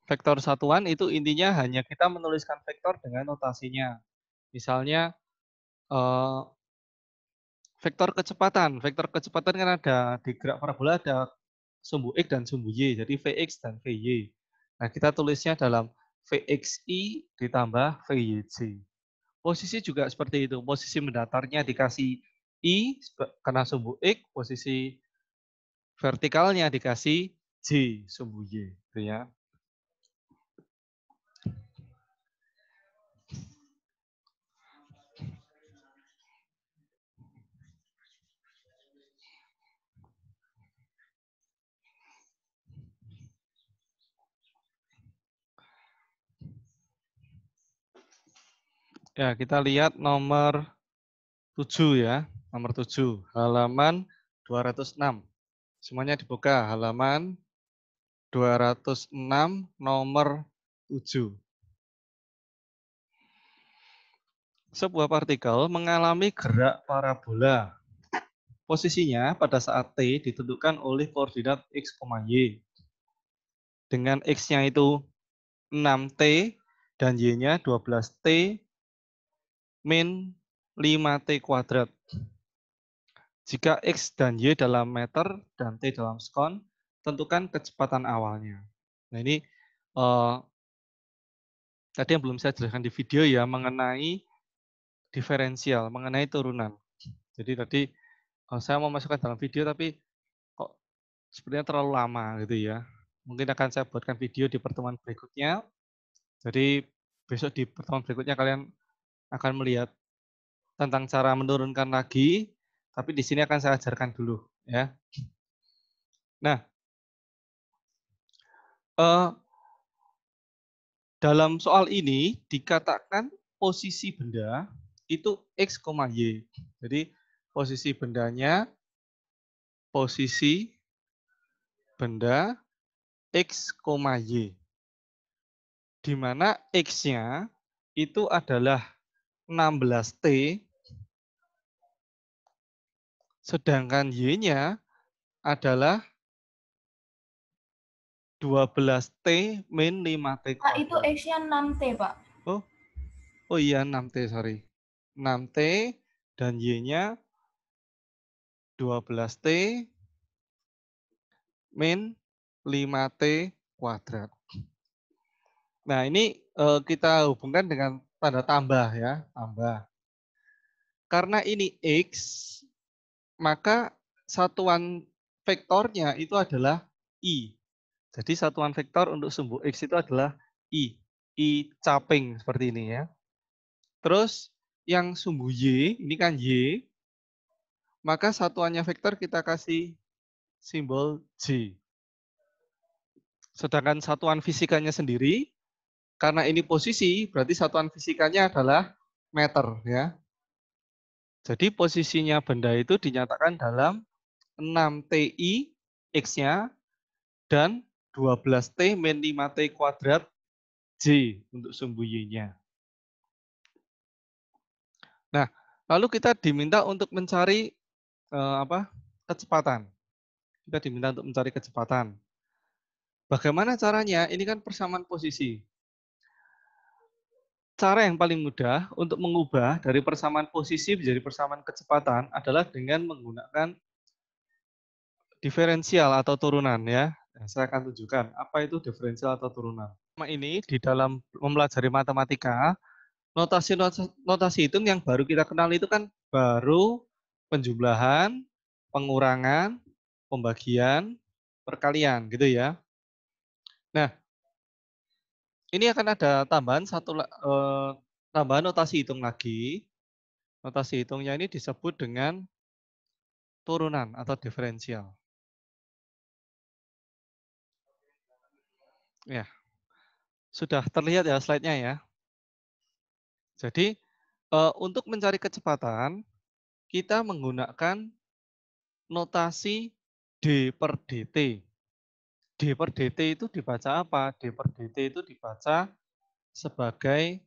Vektor satuan itu intinya hanya kita menuliskan vektor dengan notasinya. Misalnya vektor kecepatan. Vektor kecepatan kan ada di gerak parabola ada sumbu X dan sumbu Y. Jadi Vx dan Vy. Nah, kita tulisnya dalam Vxi ditambah Vyj. Posisi juga seperti itu. Posisi mendatarnya dikasih I karena sumbu X, posisi vertikalnya dikasih J sumbu Y, gitu ya. Ya, kita lihat nomor 7 ya. Nomor 7, halaman 206. Semuanya dibuka, halaman 206 nomor 7. Sebuah partikel mengalami gerak parabola. Posisinya pada saat T ditentukan oleh koordinat X, Y. Dengan X-nya itu 6T dan Y-nya 12T min 5T kuadrat. Jika X dan Y dalam meter dan T dalam sekon, tentukan kecepatan awalnya. Nah ini tadi yang belum saya jelaskan di video ya, mengenai diferensial, mengenai turunan. Jadi tadi saya mau masukkan dalam video tapi kok sepertinya terlalu lama gitu ya. Mungkin akan saya buatkan video di pertemuan berikutnya. Jadi besok di pertemuan berikutnya kalian akan melihat tentang cara menurunkan lagi, tapi di sini akan saya ajarkan dulu ya. Nah, dalam soal ini dikatakan posisi benda itu X, Y. Jadi posisi bendanya, posisi benda X, Y. Di mana X-nya itu adalah 16T, sedangkan Y-nya adalah 12T min 5T Pak, itu kuadrat. X-nya 6T, Pak. Oh, oh iya 6T, sorry. 6T dan Y-nya 12T min 5T kuadrat. Nah, ini kita hubungkan dengan tanda tambah ya, tambah. Karena ini X, maka satuan vektornya itu adalah I. Jadi satuan vektor untuk sumbu X itu adalah I. I caping seperti ini ya. Terus yang sumbu Y, ini kan Y, maka satuannya vektor kita kasih simbol J. Sedangkan satuan fisikanya sendiri, karena ini posisi, berarti satuan fisikanya adalah meter ya. Jadi posisinya benda itu dinyatakan dalam 6TI X-nya dan 12T min 5T kuadrat J untuk sumbu Y-nya. Nah, lalu kita diminta untuk mencari kecepatan. Kita diminta untuk mencari kecepatan. Bagaimana caranya? Ini kan persamaan posisi. Cara yang paling mudah untuk mengubah dari persamaan posisi menjadi persamaan kecepatan adalah dengan menggunakan diferensial atau turunan ya. Nah, saya akan tunjukkan apa itu diferensial atau turunan. Ini di dalam mempelajari matematika, notasi hitung yang baru kita kenal itu kan baru penjumlahan, pengurangan, pembagian, perkalian gitu ya. Nah, ini akan ada tambahan notasi hitung lagi. Notasi hitungnya ini disebut dengan turunan atau diferensial. Ya, sudah terlihat ya slide-nya ya. Jadi untuk mencari kecepatan kita menggunakan notasi D per dt. D per dt itu dibaca apa? D per dt itu dibaca sebagai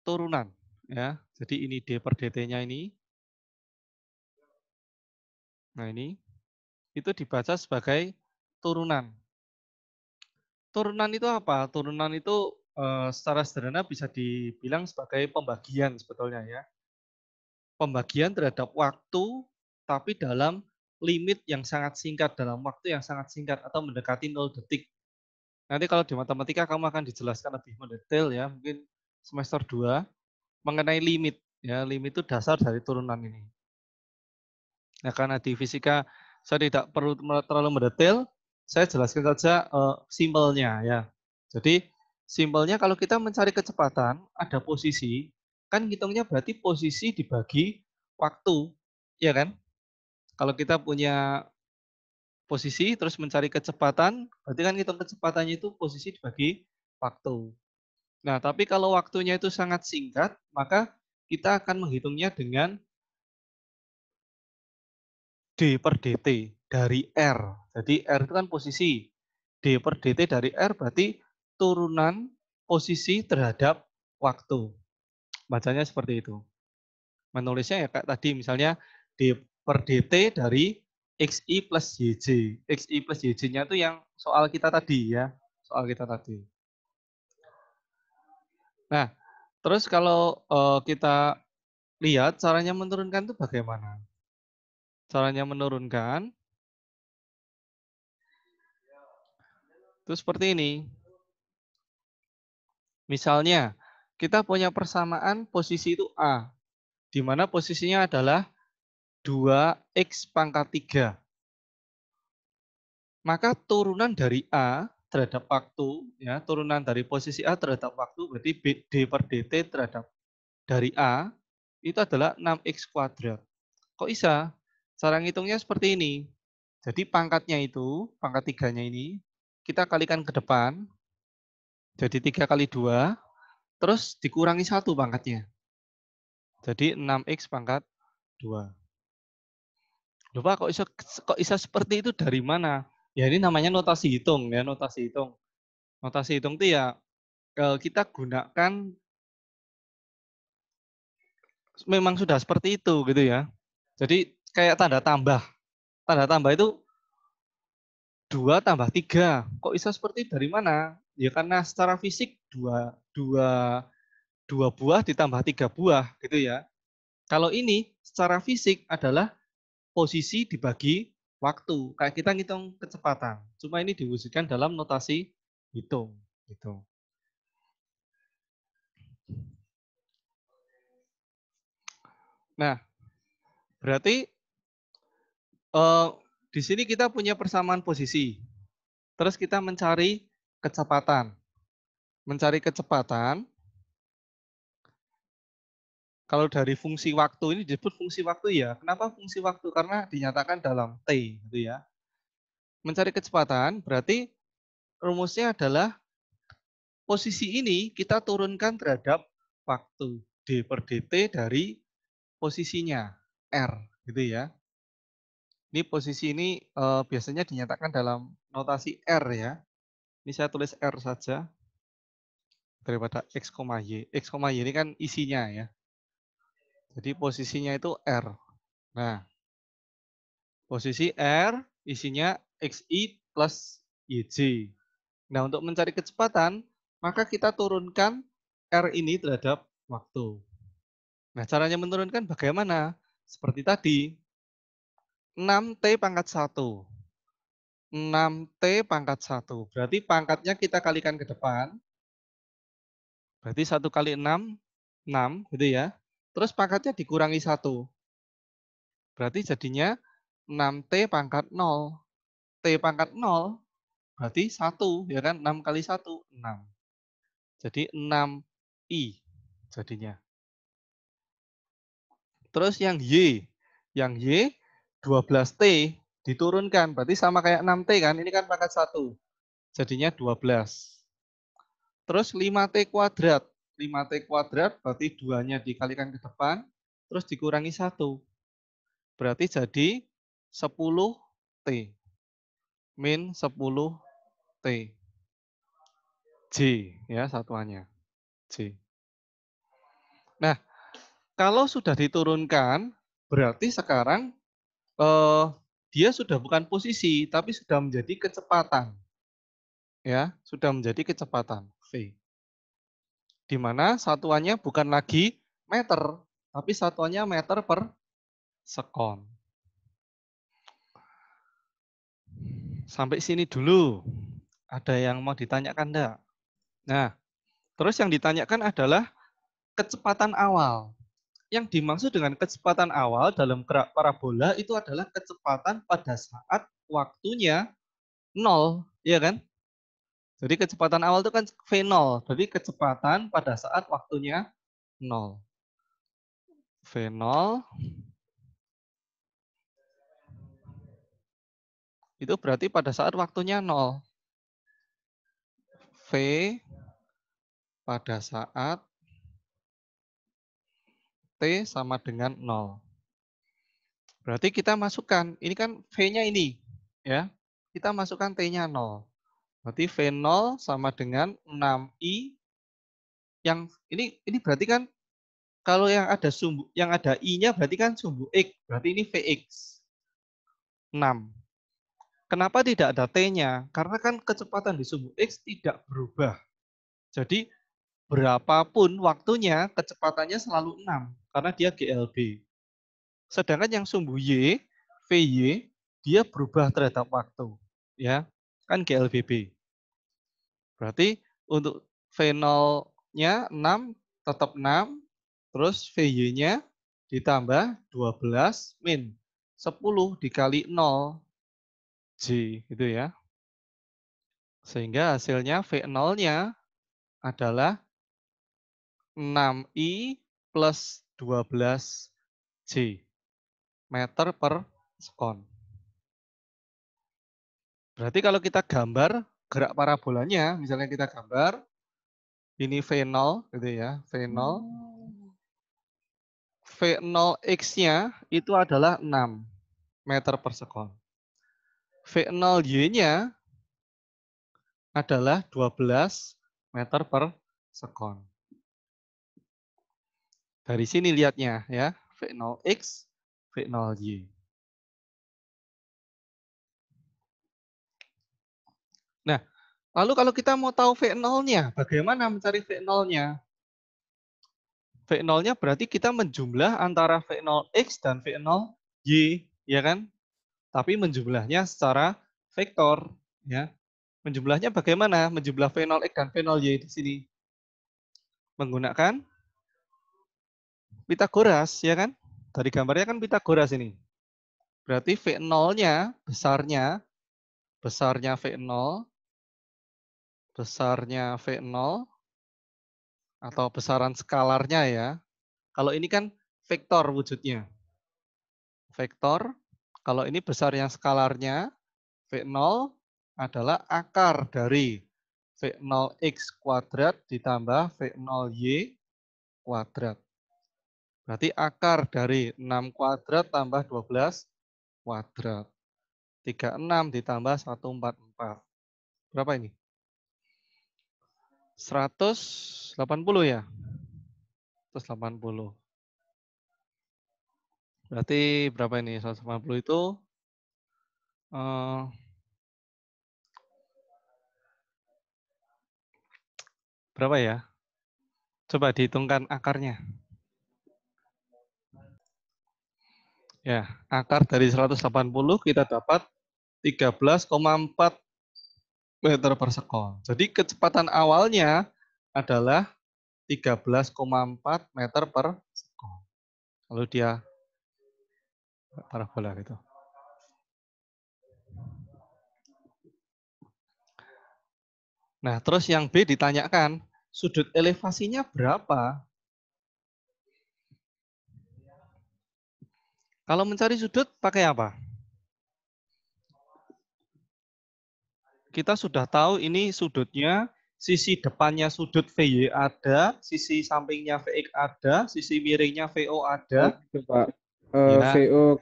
turunan ya. Jadi ini D per dt-nya ini. Nah, ini itu dibaca sebagai turunan. Turunan itu apa? Turunan itu secara sederhana bisa dibilang sebagai pembagian sebetulnya ya. Pembagian terhadap waktu, tapi dalam limit yang sangat singkat, dalam waktu yang sangat singkat atau mendekati 0 detik. Nanti kalau di matematika kamu akan dijelaskan lebih mendetail ya, mungkin semester 2 mengenai limit ya. Limit itu dasar dari turunan ini. Nah, karena di fisika saya tidak perlu terlalu mendetail, saya jelaskan saja simpelnya ya. Jadi simpelnya kalau kita mencari kecepatan, ada posisi, kan hitungnya berarti posisi dibagi waktu, ya kan? Kalau kita punya posisi terus mencari kecepatan, berarti kan hitung kecepatannya itu posisi dibagi waktu. Nah, tapi kalau waktunya itu sangat singkat, maka kita akan menghitungnya dengan D per dt dari R. Jadi R itu kan posisi. D per dt dari R berarti turunan posisi terhadap waktu. Bacanya seperti itu. Menulisnya ya kayak tadi misalnya D per dt dari XI plus YJ. XI plus YJ-nya itu yang soal kita tadi ya. Soal kita tadi. Nah, terus kalau kita lihat caranya menurunkan itu bagaimana? Caranya menurunkan itu seperti ini. Misalnya, kita punya persamaan posisi itu A, di mana posisinya adalah 2x pangkat 3. Maka turunan dari A terhadap waktu, ya turunan dari posisi A terhadap waktu, berarti D per dt terhadap dari A, itu adalah 6x kuadrat. Kok bisa? Cara ngitungnya seperti ini. Jadi pangkatnya itu, pangkat 3-nya ini, kita kalikan ke depan, jadi 3 kali 2, terus dikurangi 1 pangkatnya. Jadi 6x pangkat 2. Loh Pak, kok bisa seperti itu dari mana? Ya ini namanya notasi hitung ya, notasi hitung. Notasi hitung itu ya kita gunakan memang sudah seperti itu gitu ya. Jadi kayak tanda tambah. Tanda tambah itu 2 tambah 3. Kok bisa seperti itu dari mana? Ya karena secara fisik 2 2 2 buah ditambah 3 buah gitu ya. Kalau ini secara fisik adalah posisi dibagi waktu. Kayak kita ngitung kecepatan. Cuma ini diwujudkan dalam notasi hitung. Gitu. Nah, berarti eh, di sini kita punya persamaan posisi. Terus kita mencari kecepatan. Mencari kecepatan, kalau dari fungsi waktu ini disebut fungsi waktu ya. Kenapa fungsi waktu? Karena dinyatakan dalam T. Gitu ya. Mencari kecepatan berarti rumusnya adalah posisi ini kita turunkan terhadap waktu d per dt dari posisinya r, gitu ya. Ini posisi ini biasanya dinyatakan dalam notasi r ya. Ini saya tulis r saja daripada x, y. X, y ini kan isinya ya. Jadi posisinya itu r. Nah, posisi r isinya xi plus yj. Nah, untuk mencari kecepatan, maka kita turunkan r ini terhadap waktu. Nah, caranya menurunkan bagaimana? Seperti tadi, 6T pangkat 1. 6T pangkat 1. Berarti pangkatnya kita kalikan ke depan. Berarti 1 kali 6, 6 gitu ya. Terus pangkatnya dikurangi 1. Berarti jadinya 6T pangkat 0. T pangkat 0 berarti 1. Ya kan? 6 kali 1, 6. Jadi 6I jadinya. Terus yang Y. Yang Y 12T diturunkan. Berarti sama kayak 6T kan. Ini kan pangkat 1. Jadinya 12. Terus 5T kuadrat. 5T kuadrat berarti 2-nya dikalikan ke depan. Terus dikurangi 1. Berarti jadi 10T. Min 10T. J ya satuannya. J. Nah, kalau sudah diturunkan, berarti sekarang dia sudah bukan posisi, tapi sudah menjadi kecepatan. ya, sudah menjadi kecepatan V. Di mana satuannya bukan lagi meter, tapi satuannya meter per sekon. Sampai sini dulu. Ada yang mau ditanyakan enggak? Nah, terus yang ditanyakan adalah kecepatan awal. Yang dimaksud dengan kecepatan awal dalam gerak parabola itu adalah kecepatan pada saat waktunya 0, ya kan? Jadi kecepatan awal itu kan V0. Jadi kecepatan pada saat waktunya 0. V0 itu berarti pada saat waktunya 0. V pada saat T sama dengan 0. Berarti kita masukkan, ini kan V-nya ini, ya. Kita masukkan T-nya 0. Berarti V0 sama dengan 6I yang ini berarti kan kalau yang ada sumbu yang ada I-nya berarti kan sumbu X, berarti ini Vx 6. Kenapa tidak ada T-nya? Karena kan kecepatan di sumbu X tidak berubah. Jadi berapapun waktunya kecepatannya selalu 6 karena dia GLB. Sedangkan yang sumbu Y, Vy, dia berubah terhadap waktu, ya. Kan GLBB. Berarti untuk V0-nya 6 tetap 6, terus Vy-nya ditambah 12 min 10 dikali 0 J gitu ya. Sehingga hasilnya V0-nya adalah 6I plus 12 J meter per sekon. Berarti kalau kita gambar gerak parabolanya, misalnya kita gambar ini V0 gitu ya, V0. V0X-nya itu adalah 6 meter per sekon. V0Y-nya adalah 12 meter per sekon. Dari sini lihatnya ya, V0X, V0Y. Nah, lalu kalau kita mau tahu V0-nya, bagaimana mencari V0-nya? V0-nya berarti kita menjumlah antara V0X dan V0Y, ya kan? Tapi menjumlahnya secara vektor, ya. Menjumlahnya bagaimana? Menjumlah V0X dan V0Y di sini. Menggunakan Pitagoras, ya kan? Dari gambarnya kan Pitagoras ini. Berarti V0-nya, besarnya V0, atau besaran skalarnya ya. Kalau ini kan vektor wujudnya. Vektor, kalau ini besarnya skalarnya, V0 adalah akar dari V0X kuadrat ditambah V0Y kuadrat. Berarti akar dari 6 kuadrat tambah 12 kuadrat. 36 ditambah 144. Berapa ini? 180 ya? 180. Berarti berapa ini? 180 itu berapa ya? Coba dihitungkan akarnya. Ya, akar dari 180 kita dapat 13,4 meter per sekon. Jadi kecepatan awalnya adalah 13,4 meter per sekon. Lalu dia parabola gitu. Nah, terus yang B ditanyakan, sudut elevasinya berapa? Kalau mencari sudut pakai apa? Kita sudah tahu ini sudutnya, sisi depannya sudut VY ada, sisi sampingnya VX ada, sisi miringnya VO Oh ada. gitu Pak. Ya, VO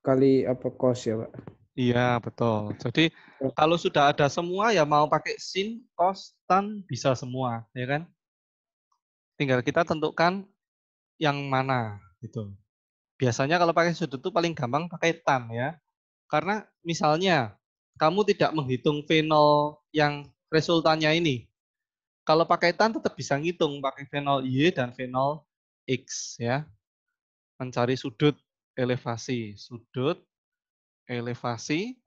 kali apa cos ya Pak? iya betul. Jadi kalau sudah ada semua ya mau pakai sin, cos, tan bisa semua, ya kan? Tinggal kita tentukan yang mana gitu. Biasanya kalau pakai sudut itu paling gampang pakai tan ya. Karena misalnya kamu tidak menghitung fenol yang resultannya ini. Kalau pakai tan tetap bisa ngitung pakai fenol Y dan fenol X ya. Mencari sudut elevasi. Sudut elevasi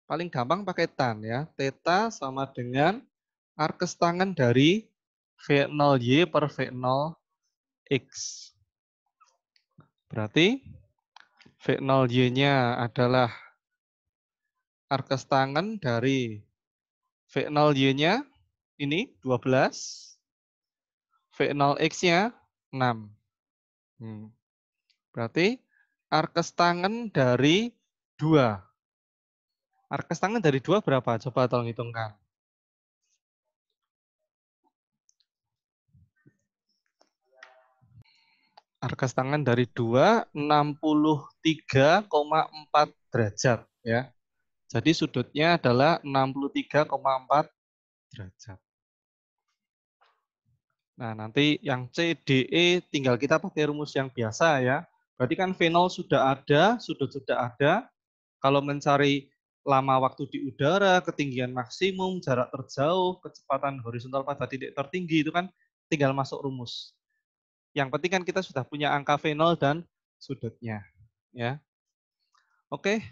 paling gampang pakai tan ya. Theta sama dengan arkes tangen dari V0Y per V0X. Berarti V0Y-nya adalah arkes tangen dari V0Y-nya ini 12, V0X-nya 6. Berarti arkes tangen dari 2. Arkes tangen dari 2 berapa? Coba tolong hitungkan. Arkes tangen dari 2, 63,4 derajat. Ya. Jadi sudutnya adalah 63,4 derajat. Nah, nanti yang C, D, E tinggal kita pakai rumus yang biasa ya. Berarti kan V0 sudah ada, sudut sudah ada. Kalau mencari lama waktu di udara, ketinggian maksimum, jarak terjauh, kecepatan horizontal pada titik tertinggi itu kan tinggal masuk rumus. Yang penting kan kita sudah punya angka V0 dan sudutnya. Ya. Oke.